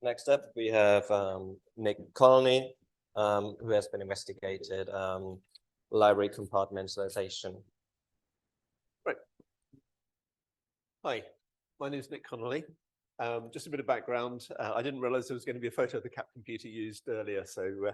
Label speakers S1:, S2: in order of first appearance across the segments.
S1: Next up, we have Nick Connolly, who has been investigated library compartmentalization.
S2: Right. Hi, my name is Nick Connolly. Just a bit of background. I didn't realize there was going to be a photo of the CAP computer used earlier, so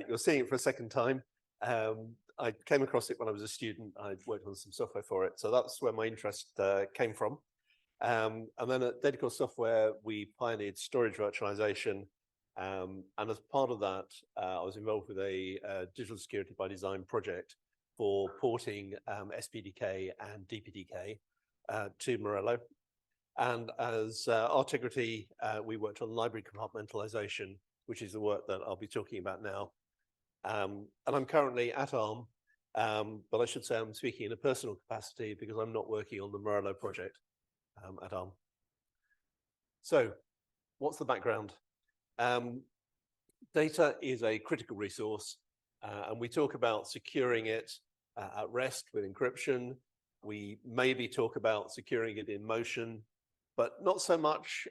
S2: you're seeing it for a second time. I came across it when I was a student. I worked on some software for it, so that's where my interest came from. And then at Datacore Software, we pioneered storage virtualization. And as part of that, I was involved with a digital security by design project for porting SPDK and DPDK to Morello. And as Artegrity, we worked on library compartmentalization, which is the work that I'll be talking about now. And I'm currently at ARM, but I should say I'm speaking in a personal capacity because I'm not working on the Morello project at ARM. So what's the background? Data is a critical resource, and we talk about securing it at rest with encryption. We maybe talk about securing it in motion, but not so much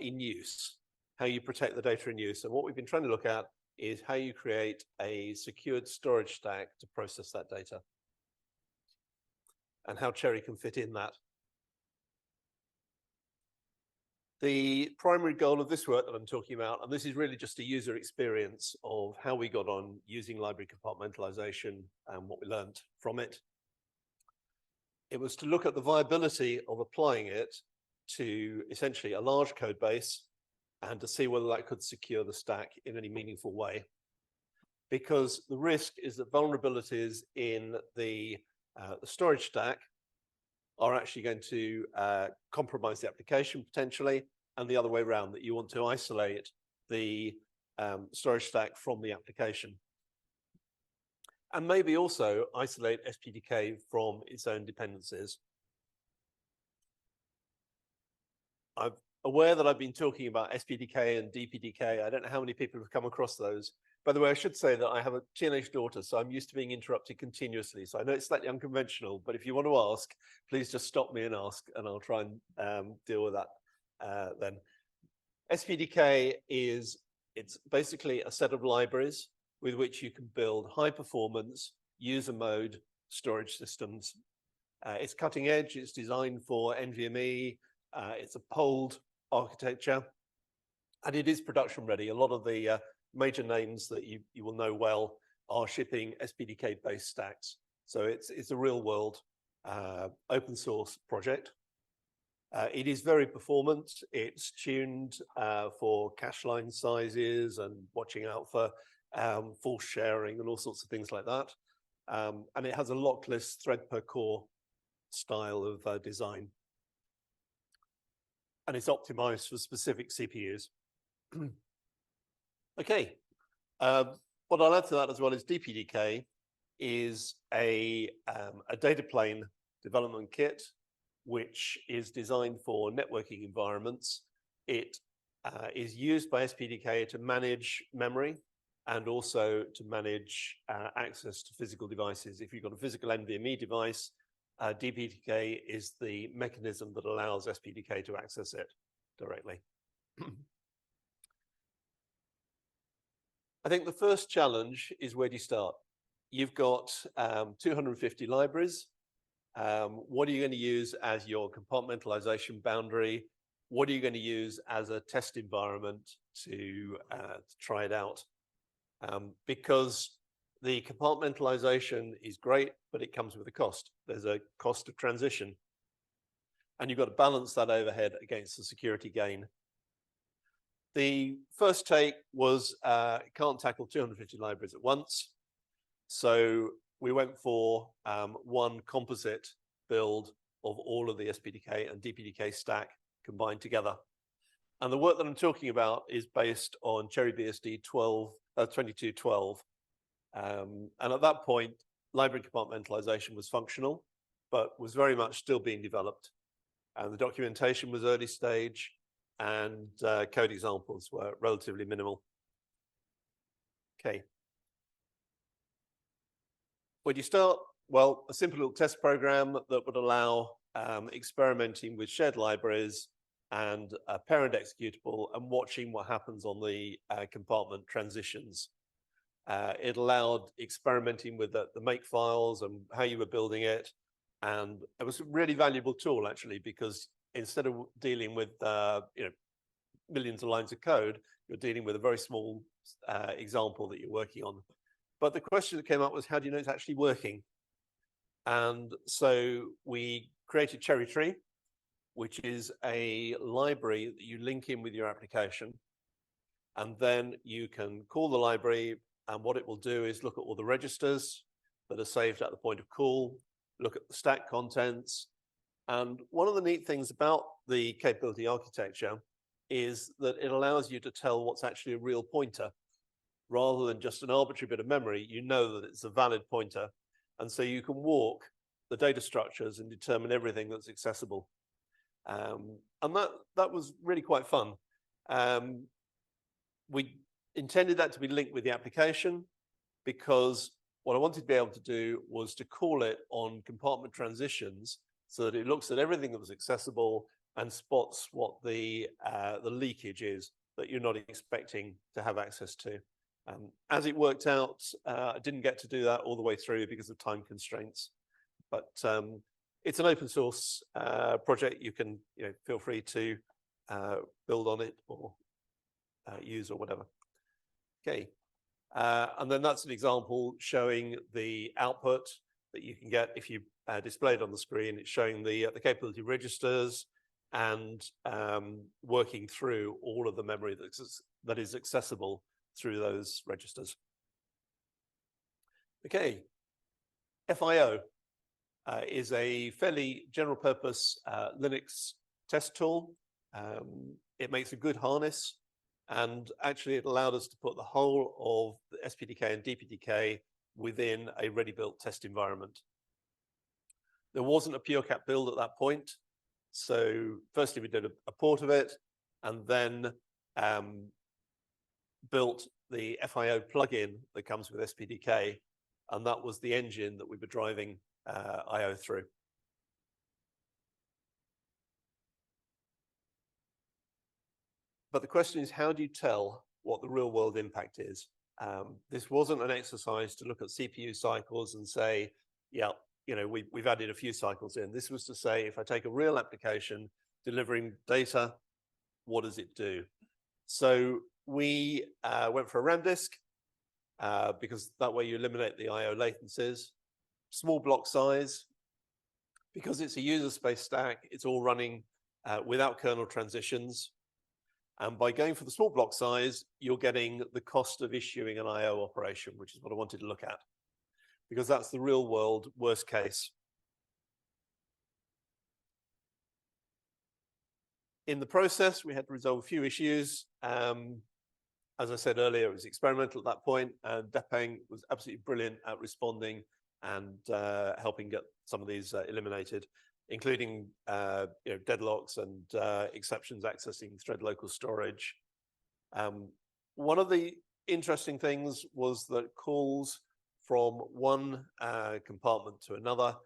S2: in use, how you protect the data in use. And what we've been trying to look at is how you create a secured storage stack to process that data and how Cherry can fit in that. The primary goal of this work that I'm talking about, and this is really just a user experience of how we got on using library compartmentalization and what we learned from it. It was to look at the viability of applying it to essentially a large code base and to see whether that could secure the stack in any meaningful way. Because the risk is that vulnerabilities in the storage stack are actually going to compromise the application potentially, and the other way around, that you want to isolate the storage stack from the application. And maybe also isolate SPDK from its own dependencies. I'm aware that I've been talking about SPDK and DPDK. I don't know how many people have come across those. By the way, I should say that I have a teenage daughter, so I'm used to being interrupted continuously. So I know it's slightly unconventional, but if you want to ask, please just stop me and ask, and I'll try and deal with that then. SPDK it's basically a set of libraries with which you can build high performance user mode storage systems. It's cutting edge, it's designed for NVMe, it's a polled architecture, and it is production ready. A lot of the major names that you will know well are shipping SPDK-based stacks. So it's a real world open source project. It is very performant. It's tuned for cache line sizes and watching out for false sharing and all sorts of things like that. And it has a lockless thread per core style of design. And it's optimized for specific CPUs. Okay, what I'll add to that as well is DPDK is a data plane development kit, which is designed for networking environments. It is used by SPDK to manage memory and also to manage access to physical devices. If you've got a physical NVMe device, DPDK is the mechanism that allows SPDK to access it directly. I think the first challenge is, where do you start? You've got 250 libraries. What are you going to use as your compartmentalization boundary? What are you going to use as a test environment to try it out? Because the compartmentalization is great, but it comes with a cost. There's a cost of transition. And you've got to balance that overhead against the security gain. The first take was can't tackle 250 libraries at once. So we went for one composite build of all of the SPDK and DPDK stack combined together. And the work that I'm talking about is based on CHERIBSD 2212. And at that point, library compartmentalization was functional, but was very much still being developed. And the documentation was early stage, and code examples were relatively minimal. Okay. Where do you start? Well, a simple little test program that would allow experimenting with shared libraries and a parent executable and watching what happens on the compartment transitions. It allowed experimenting with the make files and how you were building it. And it was a really valuable tool, actually, because instead of dealing with millions of lines of code, you're dealing with a very small example that you're working on. But the question that came up was, how do you know it's actually working? And so we created CHERITree, which is a library that you link in with your application. And then you can call the library, and what it will do is look at all the registers that are saved at the point of call, look at the stack contents. And one of the neat things about the capability architecture is that it allows you to tell what's actually a real pointer. Rather than just an arbitrary bit of memory, you know that it's a valid pointer. And so you can walk the data structures and determine everything that's accessible. And that was really quite fun. We intended that to be linked with the application, because what I wanted to be able to do was to call it on compartment transitions so that it looks at everything that was accessible and spots what the leakage is that you're not expecting to have access to. As it worked out, I didn't get to do that all the way through because of time constraints. But it's an open source project. You can feel free to build on it or use or whatever. Okay, and then that's an example showing the output that you can get if you display it on the screen. It's showing the capability registers and working through all of the memory that is accessible through those registers. Okay, FIO is a fairly general purpose Linux test tool. It makes a good harness, and actually it allowed us to put the whole of the SPDK and DPDK within a ready-built test environment. There wasn't a PureCap build at that point. So firstly, we did a port of it, and then built the FIO plugin that comes with SPDK, and that was the engine that we were driving IO through. But the question is, how do you tell what the real world impact is? This wasn't an exercise to look at CPU cycles and say, yeah, we've added a few cycles in. This was to say, if I take a real application delivering data, what does it do? So we went for a RAM disk because that way you eliminate the IO latencies. Small block size, because it's a user space stack, it's all running without kernel transitions. And by going for the small block size, you're getting the cost of issuing an IO operation, which is what I wanted to look at, because that's the real world worst case. In the process, we had to resolve a few issues. As I said earlier, it was experimental at that point, and Depeng was absolutely brilliant at responding and helping get some of these eliminated, including deadlocks and exceptions accessing thread local storage. One of the interesting things was that calls from one compartment to another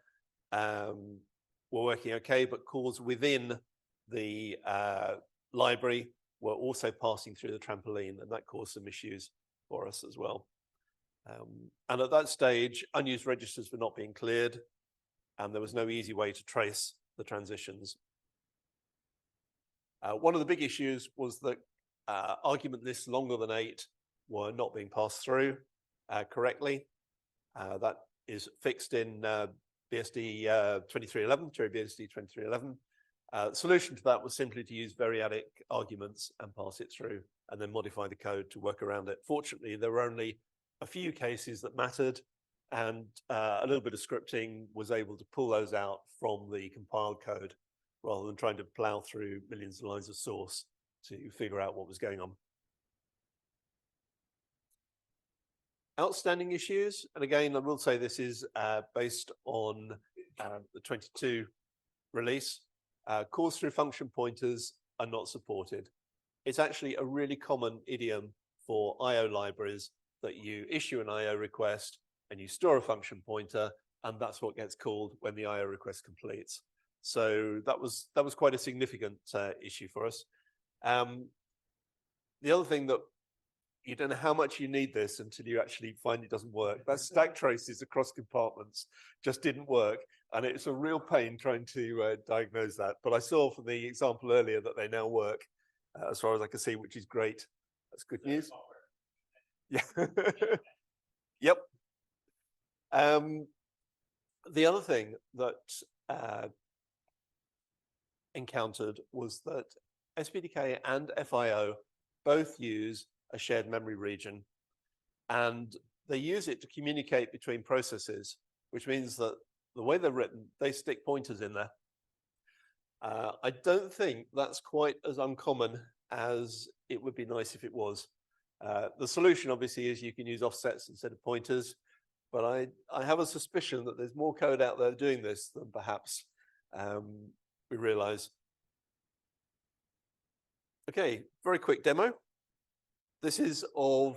S2: were working okay, but calls within the library were also passing through the trampoline, and that caused some issues for us as well. And at that stage, unused registers were not being cleared, and there was no easy way to trace the transitions. One of the big issues was that argument lists longer than 8 were not being passed through correctly. That is fixed in BSD 2311, CHERIBSD 2311. Solution to that was simply to use variadic arguments and pass it through, and then modify the code to work around it. Fortunately, there were only a few cases that mattered, and a little bit of scripting was able to pull those out from the compiled code, rather than trying to plow through millions of lines of source to figure out what was going on. Outstanding issues, and again, I will say this is based on the 22 release. Calls through function pointers are not supported. It's actually a really common idiom for IO libraries that you issue an IO request and you store a function pointer, and that's what gets called when the IO request completes. So that was quite a significant issue for us. The other thing that you don't know how much you need this until you actually find it doesn't work. That stack traces across compartments just didn't work. And it's a real pain trying to diagnose that. But I saw from the example earlier that they now work as far as I can see, which is great. That's good news. Yeah. Yep. The other thing that encountered was that SPDK and FIO both use a shared memory region, and they use it to communicate between processes, which means that the way they're written, they stick pointers in there. I don't think that's quite as uncommon as it would be nice if it was. The solution obviously is you can use offsets instead of pointers, but I have a suspicion that there's more code out there doing this than perhaps we realize. Okay, very quick demo. This is of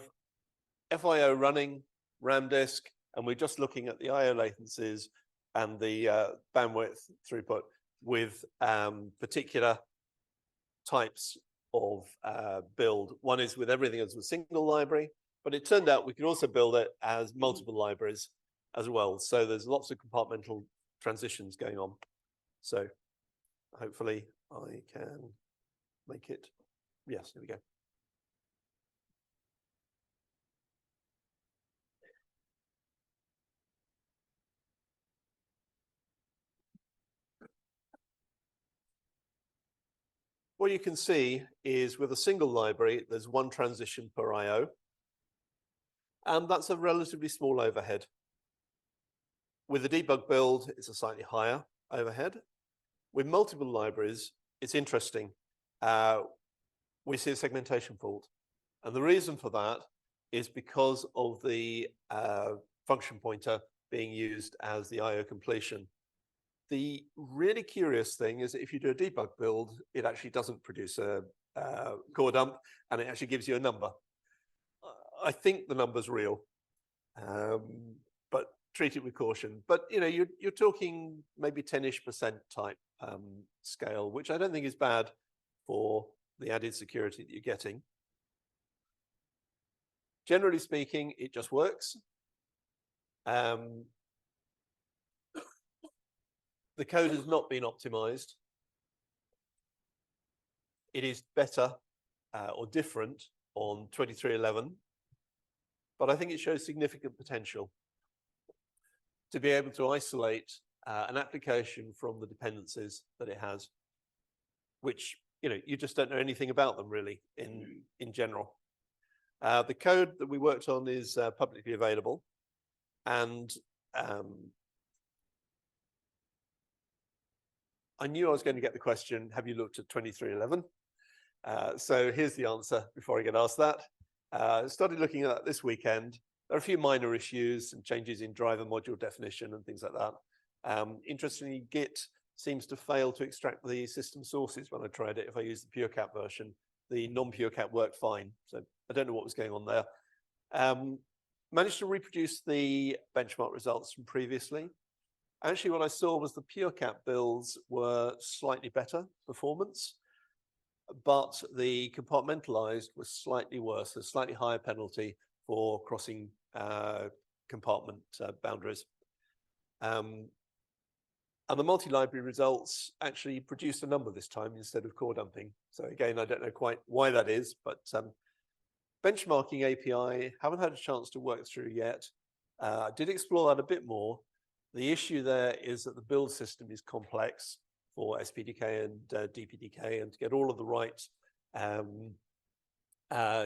S2: FIO running RAM disk, and we're just looking at the IO latencies and the bandwidth throughput with particular types of build. One is with everything as a single library, but it turned out we could also build it as multiple libraries as well. So there's lots of compartmental transitions going on. So hopefully I can make it. Yes, there we go. What you can see is with a single library, there's one transition per IO, and that's a relatively small overhead. With a debug build, it's a slightly higher overhead. With multiple libraries, it's interesting. We see a segmentation fault. And the reason for that is because of the function pointer being used as the IO completion. The really curious thing is that if you do a debug build, it actually doesn't produce a core dump, and it actually gives you a number. I think the number's real, but treat it with caution. But you know, you're talking maybe 10-ish% type scale, which I don't think is bad for the added security that you're getting. Generally speaking, it just works. The code has not been optimized. It is better or different on 2311, but I think it shows significant potential to be able to isolate an application from the dependencies that it has, which you just don't know anything about them really in general. The code that we worked on is publicly available, and I knew I was going to get the question, have you looked at 2311? So here's the answer before I get asked that. Started looking at that this weekend. There are a few minor issues and changes in driver module definition and things like that. Interestingly, Git seems to fail to extract the system sources when I tried it. If I use the PureCat version, the non-PureCat worked fine. So I don't know what was going on there. Managed to reproduce the benchmark results from previously. Actually, what I saw was the PureCat builds were slightly better performance, but the compartmentalized was slightly worse, a slightly higher penalty for crossing compartment boundaries. And the multi-library results actually produced a number this time instead of core dumping. So again, I don't know quite why that is, but benchmarking API, haven't had a chance to work through yet. Did explore that a bit more. The issue there is that the build system is complex for SPDK and DPDK, and to get all of the right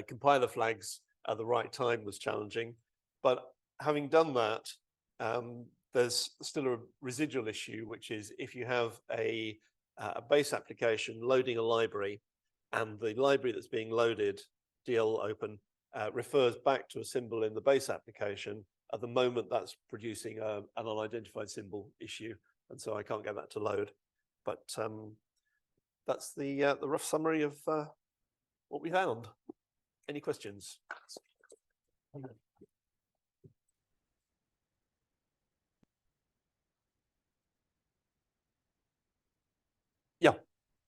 S2: compiler flags at the right time was challenging. But having done that, there's still a residual issue, which is if you have a base application loading a library, and the library that's being loaded, DL open, refers back to a symbol in the base application, at the moment that's producing an unidentified symbol issue, and so I can't get that to load. But that's the rough summary of what we found. Any questions?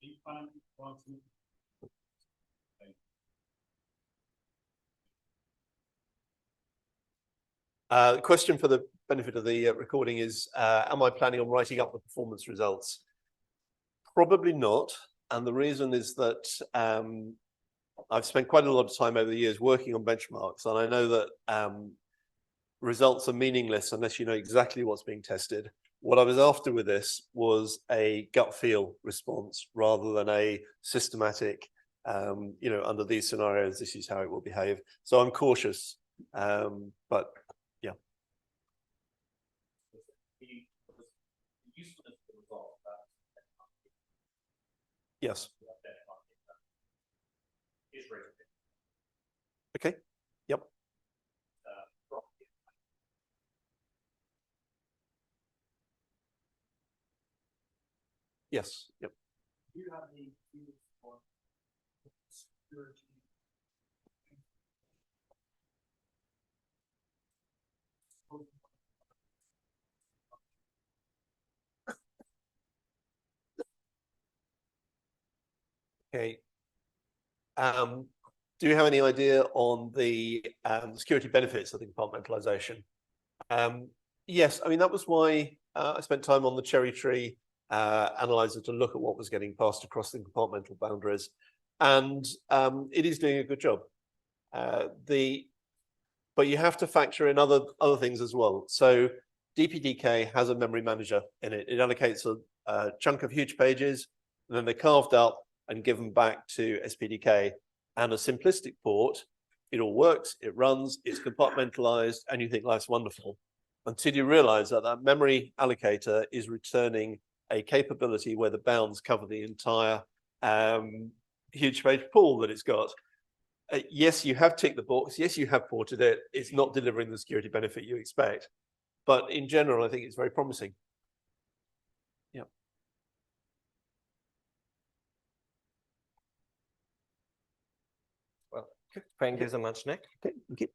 S2: The question for the benefit of the recording is, am I planning on writing up the performance results? Probably not. And the reason is that I've spent quite a lot of time over the years working on benchmarks, and I know that results are meaningless unless you know exactly what's being tested. What I was after with this was a gut feel response rather than a systematic, under these scenarios, this is how it will behave. So I'm cautious, but yeah. Yes. Okay. Yep. Yes. Yep.
S3: Do you have any views on security?
S2: Okay. Do you have any idea on the security benefits of the compartmentalization? Yes, I mean, that was why I spent time on the cherry tree analyzer to look at what was getting passed across the compartmental boundaries. And it is doing a good job. But you have to factor in other things as well. So DPDK has a memory manager in it. It allocates a chunk of huge pages, and then they're carved up and given back to SPDK. And a simplistic port, it all works, it runs, it's compartmentalized, and you think life's wonderful. Until you realize that that memory allocator is returning a capability where the bounds cover the entire huge page pool that it's got. Yes, you have ticked the box. Yes, you have ported it. It's not delivering the security benefit you expect. But in general, I think it's very promising. Yeah.
S1: Well, thank you so much, Nick.
S2: Okay, thank you.